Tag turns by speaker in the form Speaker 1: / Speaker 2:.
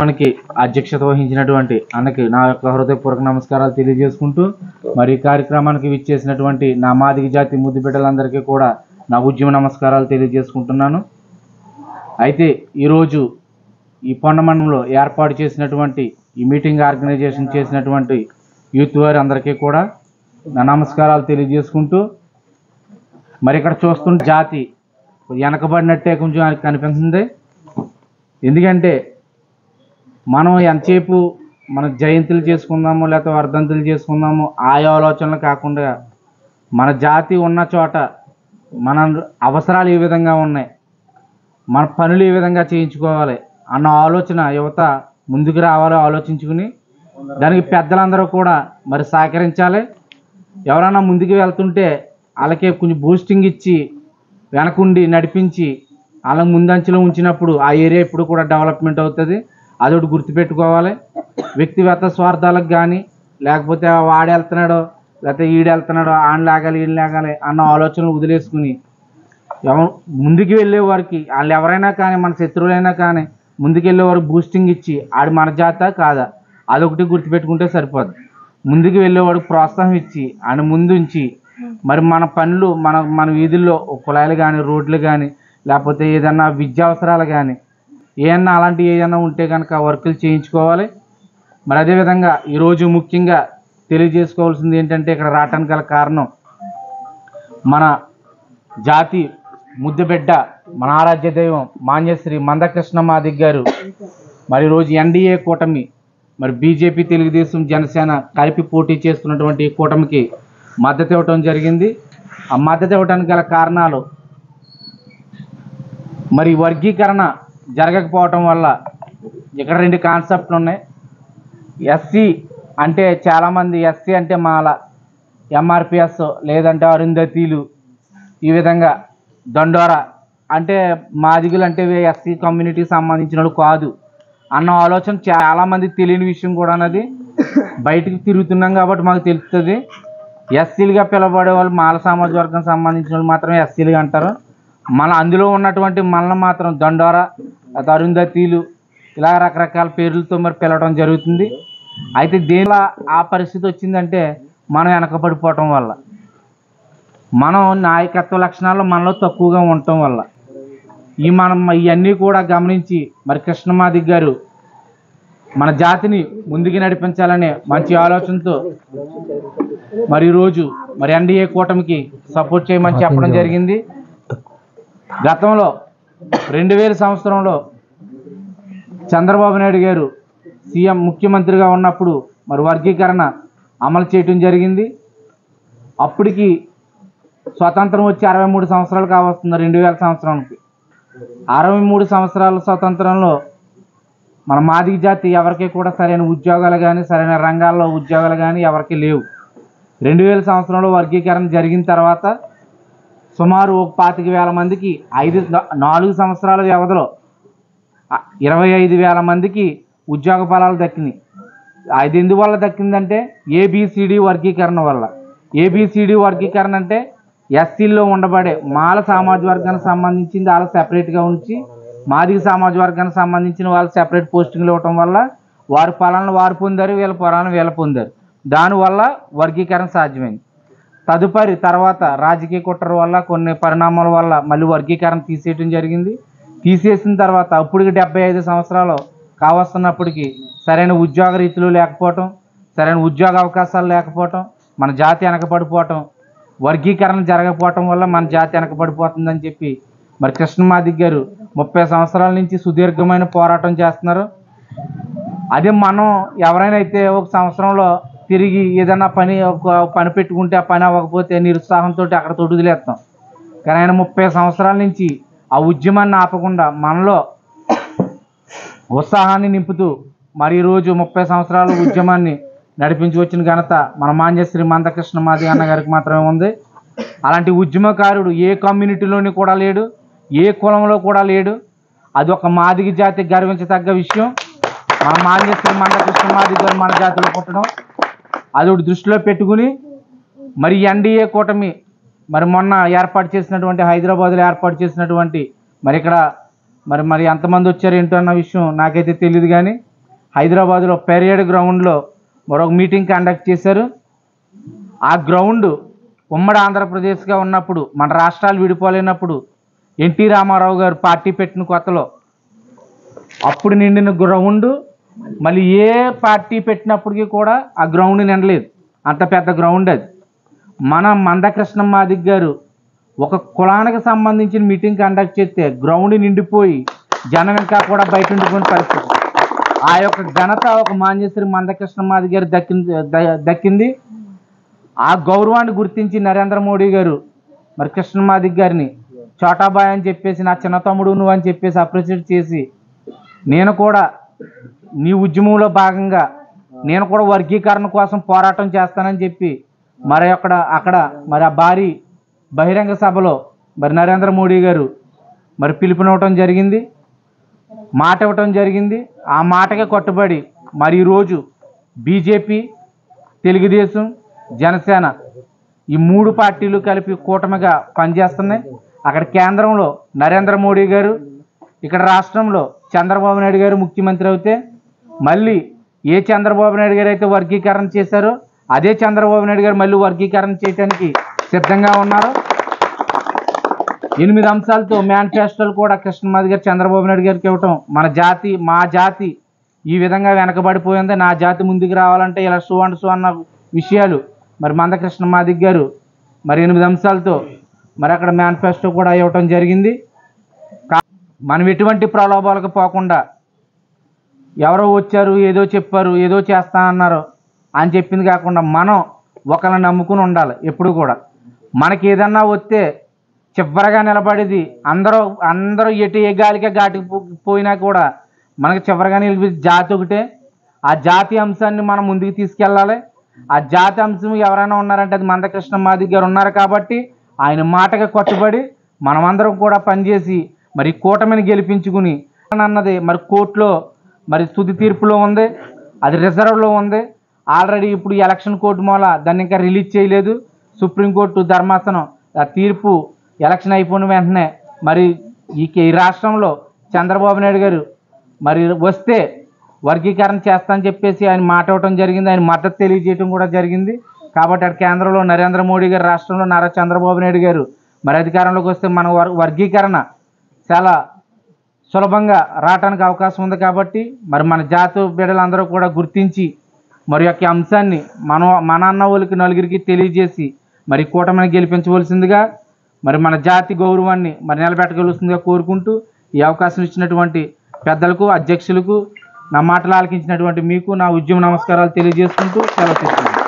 Speaker 1: మనకి అధ్యక్షత వహించినటువంటి అన్నకి నా యొక్క హృదయపూర్వక నమస్కారాలు తెలియజేసుకుంటూ మరి ఈ కార్యక్రమానికి విచ్చేసినటువంటి నా మాదిగ జాతి ముద్దు బిడ్డలందరికీ కూడా నా ఉద్యమ నమస్కారాలు తెలియజేసుకుంటున్నాను. అయితే ఈరోజు ఈ పొన్నమండలంలో ఏర్పాటు చేసినటువంటి ఈ మీటింగ్ ఆర్గనైజేషన్ చేసినటువంటి యూత్ వారి అందరికీ కూడా నా నమస్కారాలు తెలియజేసుకుంటూ మరి ఇక్కడ చూస్తున్న జాతి వెనకబడినట్టే కొంచెం కనిపిస్తుంది. ఎందుకంటే మనం ఎంతసేపు మన జయంతులు చేసుకుందాము లేకపోతే వర్ధంతులు చేసుకుందాము ఆ ఆలోచనలు కాకుండా మన జాతి ఉన్న చోట మన అవసరాలు ఏ విధంగా ఉన్నాయి, మన పనులు ఏ విధంగా చేయించుకోవాలి అన్న ఆలోచన యువత ముందుకు రావాలో ఆలోచించుకుని దానికి పెద్దలందరూ కూడా మరి సహకరించాలి. ఎవరైనా ముందుకు వెళ్తుంటే వాళ్ళకి కొంచెం బూస్టింగ్ ఇచ్చి వెనకుండి నడిపించి వాళ్ళ ముందంచెలో ఉంచినప్పుడు ఆ ఏరియా ఇప్పుడు కూడా డెవలప్మెంట్ అవుతుంది. అదొకటి గుర్తుపెట్టుకోవాలి. వ్యక్తిగత స్వార్థాలకు కానీ లేకపోతే వాడు వెళ్తున్నాడో లేకపోతే ఈడు వెళ్తున్నాడో ఆడ లాగాలి ఈడు లాగాలి అన్న ఆలోచనలు వదిలేసుకుని ముందుకు వెళ్ళే వారికి వాళ్ళు ఎవరైనా కానీ మన శత్రువులైనా కానీ ముందుకు వెళ్ళే వారికి బూస్టింగ్ ఇచ్చి ఆడు మన జాత కాదా అదొకటి గుర్తుపెట్టుకుంటే సరిపోదు. ముందుకు వెళ్ళేవాడికి ప్రోత్సాహం ఇచ్చి ఆయన ముందుంచి మరి మన పనులు మన వీధుల్లో కుళాయిలు కానీ రోడ్లు కానీ లేకపోతే ఏదన్నా విద్యా అవసరాలు కానీ ఏమన్నా అలాంటివి ఏదైనా ఉంటే కనుక వర్కులు చేయించుకోవాలి. మరి అదేవిధంగా ఈరోజు ముఖ్యంగా తెలియజేసుకోవాల్సింది ఏంటంటే ఇక్కడ రావటానికి గల కారణం మన జాతి ముద్దుబిడ్డ మన ఆరాధ్య దైవం మాన్యశ్రీ మందకృష్ణ మాదిగ గారు మరి ఈరోజు ఎన్డీఏ కూటమి మరి బీజేపీ తెలుగుదేశం జనసేన కలిపి పోటీ చేస్తున్నటువంటి ఈ కూటమికి మద్దతు ఇవ్వటం జరిగింది. ఆ మద్దతు ఇవ్వడానికి గల కారణాలు మరి వర్గీకరణ జరగకపోవటం వల్ల ఇక్కడ రెండు కాన్సెప్ట్లు ఉన్నాయి. ఎస్సీ అంటే చాలామంది ఎస్సీ అంటే మాల ఎంఆర్పిఎస్ లేదంటే అరుంధతీలు ఈ విధంగా దండోరా అంటే మాదిగులు అంటే ఎస్సీ కమ్యూనిటీకి సంబంధించిన వాళ్ళు కాదు అన్న ఆలోచన చాలామందికి తెలియని విషయం కూడా అన్నది. బయటికి తిరుగుతున్నాం కాబట్టి మాకు తెలుస్తుంది. ఎస్సీలుగా పిలవబడే వాళ్ళు మాల సామాజిక వర్గం సంబంధించిన వాళ్ళు మాత్రమే ఎస్సీలుగా అంటారు. అందులో ఉన్నటువంటి మనల్ని మాత్రం దండోరా అరుంధతీలు ఇలా రకరకాల పేర్లతో మరి పిలవడం జరుగుతుంది. అయితే దేనిలో ఆ పరిస్థితి వచ్చిందంటే మనం వెనకబడిపోవటం వల్ల, మనం నాయకత్వ లక్షణాలు మనలో తక్కువగా ఉండటం వల్ల ఇవన్నీ కూడా గమనించి మరి కృష్ణ మాదిగ గారు మన జాతిని ముందుకు నడిపించాలనే మంచి ఆలోచనతో మరి ఈరోజు మరి ఎన్డీఏ కూటమికి సపోర్ట్ చేయమని చెప్పడం జరిగింది. గతంలో 2000 సంవత్సరంలో చంద్రబాబు నాయుడు గారు సీఎం ముఖ్యమంత్రిగా ఉన్నప్పుడు మరి వర్గీకరణ అమలు చేయటం జరిగింది. అప్పటికి స్వతంత్రం వచ్చి 63 సంవత్సరాలు కావస్తుంది. 2000 సంవత్సరానికి 63 సంవత్సరాల స్వతంత్రంలో మన మాదిగ జాతి ఎవరికి కూడా సరైన ఉద్యోగాలు కానీ సరైన రంగాల్లో ఉద్యోగాలు కానీ ఎవరికి లేవు. 2000 సంవత్సరంలో వర్గీకరణ జరిగిన తర్వాత సుమారు 25,000 మందికి 4 సంవత్సరాల వ్యవధిలో 25,000 మందికి ఉద్యోగ ఫలాలు దక్కినాయి. అది ఎందువల్ల దక్కిందంటే ఏబిసిడి వర్గీకరణ వల్ల. ఏబిసిడి వర్గీకరణ అంటే ఎస్సీల్లో ఉండబడే మాల సామాజిక వర్గానికి సంబంధించింది వాళ్ళు సెపరేట్గా ఉంచి మాదిగ సామాజిక వర్గానికి సంబంధించిన వాళ్ళు సెపరేట్ పోస్టింగ్లు ఇవ్వటం వల్ల వారి ఫలాలను వారు పొందారు, వీళ్ళ ఫలాలను వీళ్ళ పొందారు. దానివల్ల వర్గీకరణ సాధ్యమైంది. తర్వాత రాజకీయ కుట్ర వల్ల కొన్ని పరిణామాల వల్ల మళ్ళీ వర్గీకరణ తీసేయటం జరిగింది. తీసేసిన తర్వాత అప్పటికి 75 సంవత్సరాలు కావస్తున్నప్పటికీ సరైన ఉద్యోగ రీతులు లేకపోవటం, సరైన ఉద్యోగ అవకాశాలు లేకపోవటం, మన జాతి వెనకబడిపోవటం, వర్గీకరణ జరగకపోవటం వల్ల మన జాతి వెనకబడిపోతుందని చెప్పి మరి కృష్ణ మాదిగ గారు 30 సంవత్సరాల నుంచి సుదీర్ఘమైన పోరాటం చేస్తున్నారు. అదే మనం ఎవరైనా అయితే ఒక సంవత్సరంలో తిరిగి ఏదైనా పని పెట్టుకుంటే ఆ పని అవ్వకపోతే నిరుత్సాహంతో అక్కడ వదిలేస్తాం. కానీ ఆయన 30 సంవత్సరాల నుంచి ఆ ఉద్యమాన్ని ఆపకుండా మనలో ఉత్సాహాన్ని నింపుతూ మరి ఈరోజు 30 సంవత్సరాల ఉద్యమాన్ని నడిపించి వచ్చిన ఘనత మన మాన్యశ్రీ మందకృష్ణ మాదిగ అన్న గారికి మాత్రమే ఉంది. అలాంటి ఉద్యమకారుడు ఏ కమ్యూనిటీలోని కూడా లేడు, ఏ కులంలో కూడా లేడు. అది ఒక మాదిగ జాతి గర్వించదగ్గ విషయం. మన మాన్యశ్రీ మందకృష్ణ మాదిగ గారు మన జాతిలో పుట్టడం అది ఒకటి దృష్టిలో పెట్టుకుని మరి ఎన్డీఏ కూటమి మరి మొన్న ఏర్పాటు చేసినటువంటి హైదరాబాద్లో ఏర్పాటు చేసినటువంటి మరి ఇక్కడ మరి ఎంతమంది వచ్చారు ఏంటో అన్న విషయం నాకైతే తెలియదు. కానీ హైదరాబాదులో పెరేడ్ గ్రౌండ్లో మరొక మీటింగ్ కండక్ట్ చేశారు. ఆ గ్రౌండ్ ఉమ్మడి ఆంధ్రప్రదేశ్గా ఉన్నప్పుడు, మన రాష్ట్రాలు విడిపోలేనప్పుడు ఎన్టీ రామారావు గారు పార్టీ పెట్టిన కొత్తలో అప్పుడు నిండిన గ్రౌండ్ మళ్ళీ ఏ పార్టీ పెట్టినప్పటికీ కూడా ఆ గ్రౌండ్ నిండలేదు. అంత పెద్ద గ్రౌండ్ అది. మన మందకృష్ణ మాదిగ గారు ఒక కులానికి సంబంధించిన మీటింగ్ కండక్ట్ చేస్తే గ్రౌండ్ నిండిపోయి జనం ఇంకా కూడా బయట ఉండిపోయిన పరిస్థితి. ఆ యొక్క ఘనత ఒక మాన్యశ్రీ మందకృష్ణ మాదిగ గారు దక్కింది. ఆ గౌరవాన్ని గుర్తించి నరేంద్ర మోడీ గారు మరి కృష్ణ మాదిగ గారిని చోటాబాయ్ అని చెప్పేసి, నా చిన్న తమ్ముడు నువ్వు అని చెప్పేసి అప్రిషియేట్ చేసి, నేను కూడా నీ ఉద్యమంలో భాగంగా నేను కూడా వర్గీకరణ కోసం పోరాటం చేస్తానని చెప్పి మరి అక్కడ మరి ఆ భారీ బహిరంగ సభలో మరి నరేంద్ర మోడీ గారు మరి పిలుపునివ్వటం జరిగింది, మాట ఇవ్వటం జరిగింది. ఆ మాటకే కట్టుబడి మరి ఈరోజు బీజేపీ, తెలుగుదేశం, జనసేన ఈ 3 పార్టీలు కలిపి కూటమిగా పనిచేస్తున్నాయి. అక్కడ కేంద్రంలో నరేంద్ర మోడీ గారు, ఇక్కడ రాష్ట్రంలో చంద్రబాబు నాయుడు గారు ముఖ్యమంత్రి అవుతే, మళ్ళీ ఏ చంద్రబాబు నాయుడు గారు అయితే వర్గీకరణ చేశారో అదే చంద్రబాబు నాయుడు గారు మళ్ళీ వర్గీకరణ చేయడానికి సిద్ధంగా ఉన్నారు. 8 అంశాలతో మేనిఫెస్టోలు కూడా కృష్ణమాది గారు చంద్రబాబు నాయుడు గారికి ఇవ్వటం, మా జాతి ఈ విధంగా వెనకబడిపోయింది, నా జాతి ముందుకు రావాలంటే ఇలా సో అన్న విషయాలు మరి మందకృష్ణ మాదిగ గారు మరి 8 అంశాలతో మరి అక్కడ మేనిఫెస్టో కూడా ఇవ్వటం జరిగింది. మనం ఎటువంటి ప్రలోభాలకు పోకుండా ఎవరో వచ్చారు, ఏదో చెప్పారు, ఏదో చేస్తానన్నారు అని చెప్పింది కాకుండా మనం ఒకరిని నమ్ముకుని ఉండాలి. ఎప్పుడు కూడా మనకి ఏదన్నా వస్తే చివరగా నిలబడేది అందరూ ఏ గాలికే ఘాటికి పోయినా కూడా మనకి చివరగా నిలిపి జాతి ఒకటే. ఆ జాతి అంశాన్ని మనం ముందుకు తీసుకెళ్ళాలి. ఆ జాతి అంశం ఎవరైనా ఉన్నారంటే అది మందకృష్ణ మాదిగ గారు ఉన్నారు కాబట్టి ఆయన మాటగా కట్టుబడి మనమందరం కూడా పనిచేసి మరి కూటమిని గెలిపించుకుని అన్నది మరి కోర్టులో మరి తుది తీర్పులో ఉంది, అది రిజర్వ్లో ఉంది. ఆల్రెడీ ఇప్పుడు ఎలక్షన్ కోర్టు మూల దాన్ని ఇంకా రిలీజ్ చేయలేదు. సుప్రీంకోర్టు ధర్మాసనం ఆ తీర్పు ఎలక్షన్ అయిపోయిన వెంటనే మరి ఈ రాష్ట్రంలో చంద్రబాబు నాయుడు గారు మరి వస్తే వర్గీకరణ చేస్తానని చెప్పేసి ఆయన మాట ఇవ్వటం జరిగింది, ఆయన మద్దతు తెలియజేయటం కూడా జరిగింది. కాబట్టి అక్కడ కేంద్రంలో నరేంద్ర మోడీ గారు, రాష్ట్రంలో నారా చంద్రబాబు నాయుడు గారు మరి అధికారంలోకి వస్తే మన వర్గీకరణ చాలా సులభంగా రావడానికి అవకాశం ఉంది. కాబట్టి మరి మన జాతి బిడ్డలందరూ కూడా గుర్తించి మరి యొక్క అంశాన్ని మన అన్న వాళ్ళకి నలుగురికి తెలియజేసి మరి కూటమిని గెలిపించవలసిందిగా మరి మన జాతి గౌరవాన్ని మరి నిలబెట్టగలుగుతుందిగా కోరుకుంటూ ఈ అవకాశం ఇచ్చినటువంటి పెద్దలకు, అధ్యక్షులకు, నా మాటలు ఆలకించినటువంటి మీకు నా ఉద్యమ నమస్కారాలు తెలియజేసుకుంటూ సెలవు తీసుకుంటాను.